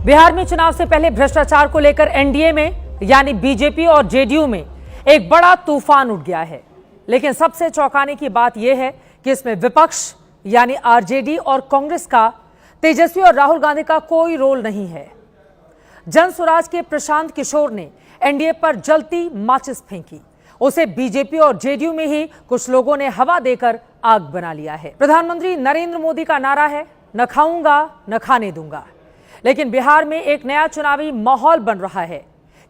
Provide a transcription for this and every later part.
बिहार में चुनाव से पहले भ्रष्टाचार को लेकर एनडीए में यानी बीजेपी और जेडीयू में एक बड़ा तूफान उठ गया है। लेकिन सबसे चौंकाने की बात यह है कि इसमें विपक्ष यानी आरजेडी और कांग्रेस का, तेजस्वी और राहुल गांधी का कोई रोल नहीं है। जनसुराज के प्रशांत किशोर ने एनडीए पर जलती माचिस फेंकी। उसे बीजेपी और जेडीयू में ही कुछ लोगों ने हवा देकर आग बना लिया है। प्रधानमंत्री नरेंद्र मोदी का नारा है, न खाऊंगा न खाने दूंगा। लेकिन बिहार में एक नया चुनावी माहौल बन रहा है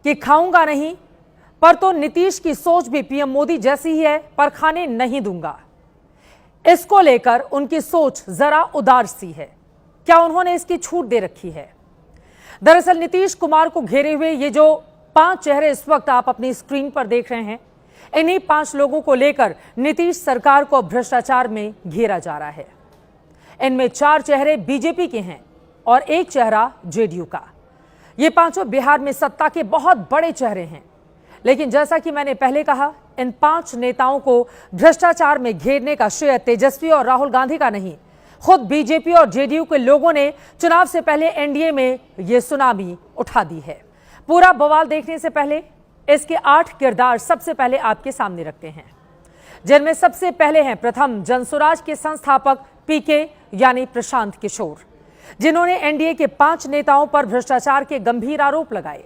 कि खाऊंगा नहीं, पर तो नीतीश की सोच भी पीएम मोदी जैसी ही है, पर खाने नहीं दूंगा। इसको लेकर उनकी सोच जरा उदार सी है। क्या उन्होंने इसकी छूट दे रखी है? दरअसल नीतीश कुमार को घेरे हुए ये जो 5 चेहरे इस वक्त आप अपनी स्क्रीन पर देख रहे हैं, इन्हीं 5 लोगों को लेकर नीतीश सरकार को भ्रष्टाचार में घेरा जा रहा है। इनमें 4 चेहरे बीजेपी के हैं और 1 चेहरा जेडीयू का। ये पांचों बिहार में सत्ता के बहुत बड़े चेहरे हैं। लेकिन जैसा कि मैंने पहले कहा, इन 5 नेताओं को भ्रष्टाचार में घेरने का श्रेय तेजस्वी और राहुल गांधी का नहीं, खुद बीजेपी और जेडीयू के लोगों ने चुनाव से पहले एनडीए में ये सुनामी उठा दी है। पूरा बवाल देखने से पहले इसके 8 किरदार सबसे पहले आपके सामने रखते हैं, जिनमें सबसे पहले हैं प्रथम जनसुराज के संस्थापक पीके यानी प्रशांत किशोर, जिन्होंने एनडीए के 5 नेताओं पर भ्रष्टाचार के गंभीर आरोप लगाए।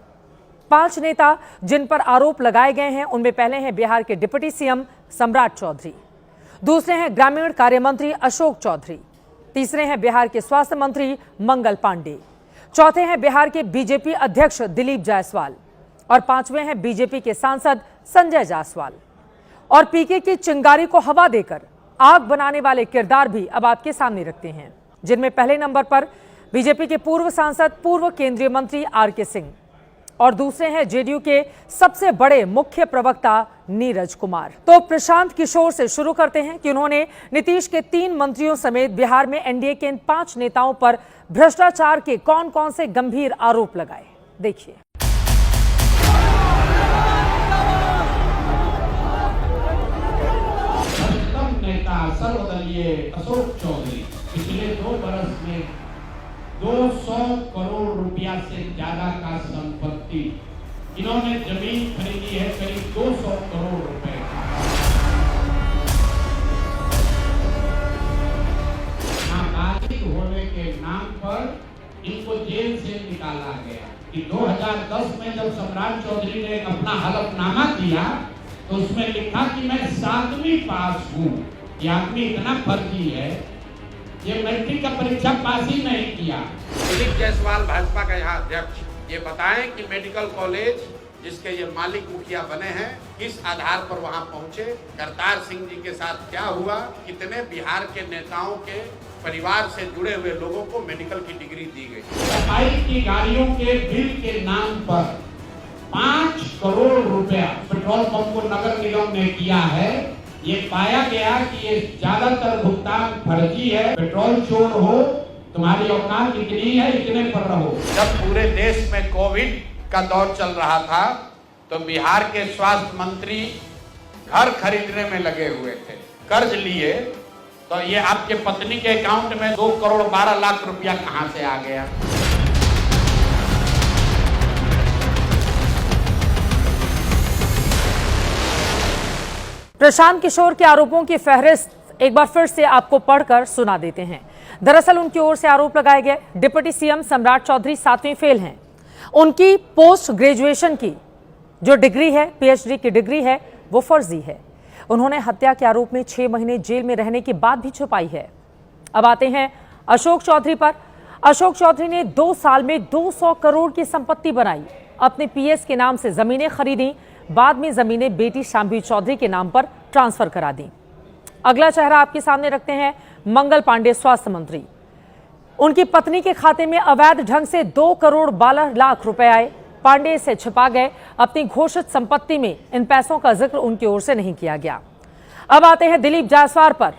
5 नेता जिन पर आरोप लगाए गए हैं, उनमें पहले हैं बिहार के डिप्टी सीएम सम्राट चौधरी, दूसरे हैं ग्रामीण कार्य मंत्री अशोक चौधरी, तीसरे हैं बिहार के स्वास्थ्य मंत्री मंगल पांडे, चौथे हैं बिहार के बीजेपी अध्यक्ष दिलीप जायसवाल और 5वें हैं बीजेपी के सांसद संजय जायसवाल। और पीके की चिंगारी को हवा देकर आग बनाने वाले किरदार भी अब आपके सामने रखते हैं, जिनमें पहले नंबर पर बीजेपी के पूर्व सांसद, पूर्व केंद्रीय मंत्री आरके सिंह और दूसरे हैं जेडीयू के सबसे बड़े मुख्य प्रवक्ता नीरज कुमार। तो प्रशांत किशोर से शुरू करते हैं कि उन्होंने नीतीश के 3 मंत्रियों समेत बिहार में एनडीए के इन 5 नेताओं पर भ्रष्टाचार के कौन-कौन से गंभीर आरोप लगाए। देखिए। नेता सर्वदलीय अशोक चौधरी पिछले 2 बरस में 200 करोड़ रुपया से ज्यादा का संपत्ति, इन्होंने जमीन खरीदी है करीब 200 करोड़ रुपए। नाबालिग होने के नाम पर इनको जेल से निकाला गया। कि 2010 में जब सम्राट चौधरी ने अपना हलफनामा दिया तो उसमें लिखा कि मैं 7वीं पास हूँ। ये आदमी इतना फर्जी है, ये मैट्रिक का परीक्षा पास ही नहीं किया। दिलीप जायसवाल भाजपा का यहाँ अध्यक्ष, ये बताएं कि मेडिकल कॉलेज जिसके ये मालिक मुखिया बने हैं, किस आधार पर वहाँ पहुँचे, करतार सिंह जी के साथ क्या हुआ, कितने बिहार के नेताओं के परिवार से जुड़े हुए लोगों को मेडिकल की डिग्री दी गई। सफाई की गाड़ियों के बिल के नाम पर 5 करोड़ रुपया पेट्रोल पंप को नगर निगम ने किया है। ये पाया गया कि ये ज्यादातर भुगतान फर्जी है। पेट्रोल चोर हो, तुम्हारी औकात इतनी है, इतने पर रहो। जब पूरे देश में कोविड का दौर चल रहा था तो बिहार के स्वास्थ्य मंत्री घर खरीदने में लगे हुए थे, कर्ज लिए। तो ये आपके पत्नी के अकाउंट में 2 करोड़ 12 लाख रुपया कहां से आ गया? प्रशांत किशोर के आरोपों की फहरिस्त एक बार फिर से आपको पढ़कर सुना देते हैं। दरअसल उनकी ओर से आरोप लगाए गए डिप्टी सीएम सम्राट चौधरी 7वीं फेल हैं। उनकी पोस्ट ग्रेजुएशन की जो डिग्री है, पीएचडी की डिग्री है, वो फर्जी है। उन्होंने हत्या के आरोप में 6 महीने जेल में रहने की बात भी छुपाई है। अब आते हैं अशोक चौधरी पर। अशोक चौधरी ने 2 साल में 200 करोड़ की संपत्ति बनाई, अपने पीएस के नाम से जमीनें खरीदी, बाद में जमीनें बेटी शांभवी चौधरी के नाम पर ट्रांसफर करा दी। अगला चेहरा आपके सामने रखते हैं मंगल पांडे, स्वास्थ्य मंत्री। उनकी पत्नी के खाते में अवैध ढंग से 2 करोड़ 12 लाख रुपए आए। पांडे से छिपा गए। अपनी घोषित संपत्ति में इन पैसों का जिक्र उनकी ओर से नहीं किया गया। अब आते हैं दिलीप जायसवाल पर।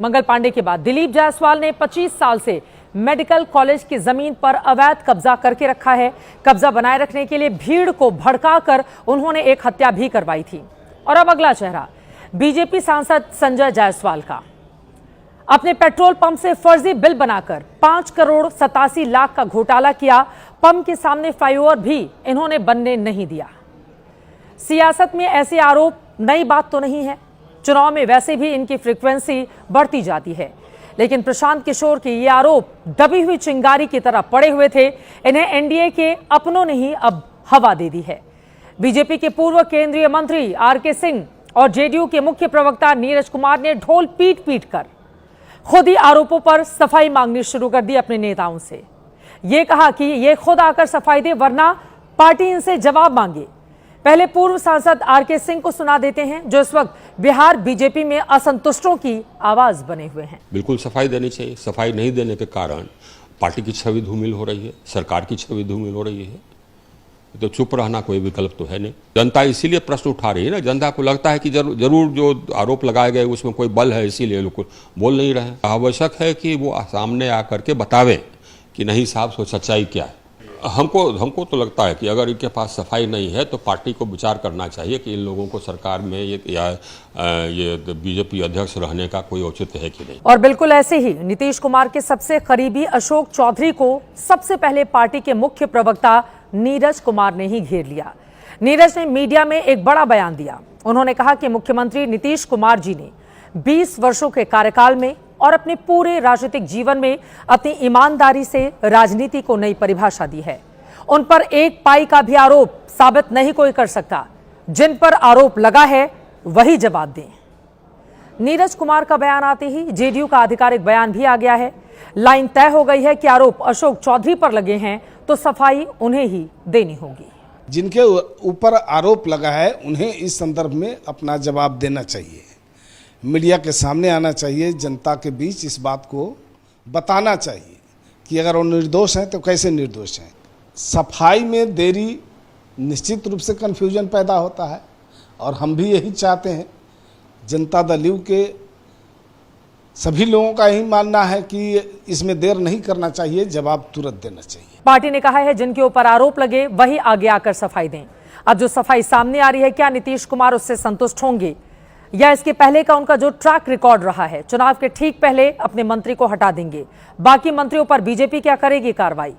मंगल पांडे के बाद दिलीप जायसवाल ने 25 साल से मेडिकल कॉलेज की जमीन पर अवैध कब्जा करके रखा है। कब्जा बनाए रखने के लिए भीड़ को भड़काकर उन्होंने एक हत्या भी करवाई थी। और अब अगला चेहरा बीजेपी सांसद संजय जायसवाल का। अपने पेट्रोल पंप से फर्जी बिल बनाकर 5 करोड़ 87 लाख का घोटाला किया। पंप के सामने फ्लाईओवर भी इन्होंने बनने नहीं दिया। सियासत में ऐसे आरोप नई बात तो नहीं है। चुनाव में वैसे भी इनकी फ्रीक्वेंसी बढ़ती जाती है, लेकिन प्रशांत किशोर के ये आरोप दबी हुई चिंगारी की तरह पड़े हुए थे। इन्हें एनडीए के अपनों ने ही अब हवा दे दी है। बीजेपी के पूर्व केंद्रीय मंत्री आरके सिंह और जेडीयू के मुख्य प्रवक्ता नीरज कुमार ने ढोल पीट पीट कर खुद ही आरोपों पर सफाई मांगनी शुरू कर दी अपने नेताओं से। ये कहा कि ये खुद आकर सफाई दे, वरना पार्टी इनसे जवाब मांगे। पहले पूर्व सांसद आरके सिंह को सुना देते हैं, जो इस वक्त बिहार बीजेपी में असंतुष्टों की आवाज बने हुए हैं। बिल्कुल सफाई देनी चाहिए। सफाई नहीं देने के कारण पार्टी की छवि धूमिल हो रही है, सरकार की छवि धूमिल हो रही है। तो चुप रहना कोई विकल्प तो है नहीं। जनता इसीलिए प्रश्न उठा रही है ना। जनता को लगता है कि जरूर जो आरोप लगाए गए उसमें कोई बल है, इसीलिए लोग बोल नहीं रहे। आवश्यक है कि वो सामने आकर के बतावे कि नहीं साहब, सो सच्चाई क्या है। हमको तो लगता है कि अगर इनके पास सफाई नहीं है तो पार्टी को विचार करना चाहिए कि इन लोगों को सरकार में ये बीजेपी अध्यक्ष रहने का कोई औचित्य है कि नहीं। और बिल्कुल ऐसे ही नीतीश कुमार के सबसे करीबी अशोक चौधरी को सबसे पहले पार्टी के मुख्य प्रवक्ता नीरज कुमार ने ही घेर लिया। नीरज ने मीडिया में एक बड़ा बयान दिया। उन्होंने कहा कि मुख्यमंत्री नीतीश कुमार जी ने 20 वर्षों के कार्यकाल में और अपने पूरे राजनीतिक जीवन में अपनी ईमानदारी से राजनीति को नई परिभाषा दी है। उन पर एक पाई का भी आरोप साबित नहीं कोई कर सकता। जिन पर आरोप लगा है वही जवाब दें। नीरज कुमार का बयान आते ही जेडीयू का आधिकारिक बयान भी आ गया है। लाइन तय हो गई है कि आरोप अशोक चौधरी पर लगे हैं तो सफाई उन्हें ही देनी होगी। जिनके ऊपर आरोप लगा है उन्हें इस संदर्भ में अपना जवाब देना चाहिए, मीडिया के सामने आना चाहिए, जनता के बीच इस बात को बताना चाहिए कि अगर वो निर्दोष हैं तो कैसे निर्दोष हैं। सफाई में देरी निश्चित रूप से कन्फ्यूजन पैदा होता है और हम भी यही चाहते हैं। जनता दल यू के सभी लोगों का यही मानना है कि इसमें देर नहीं करना चाहिए, जवाब तुरंत देना चाहिए। पार्टी ने कहा है जिनके ऊपर आरोप लगे वही आगे आकर सफाई दें। अब जो सफाई सामने आ रही है, क्या नीतीश कुमार उससे संतुष्ट होंगे या इसके पहले का उनका जो ट्रैक रिकॉर्ड रहा है, चुनाव के ठीक पहले अपने मंत्री को हटा देंगे, बाकी मंत्रियों पर बीजेपी क्या करेगी कार्रवाई?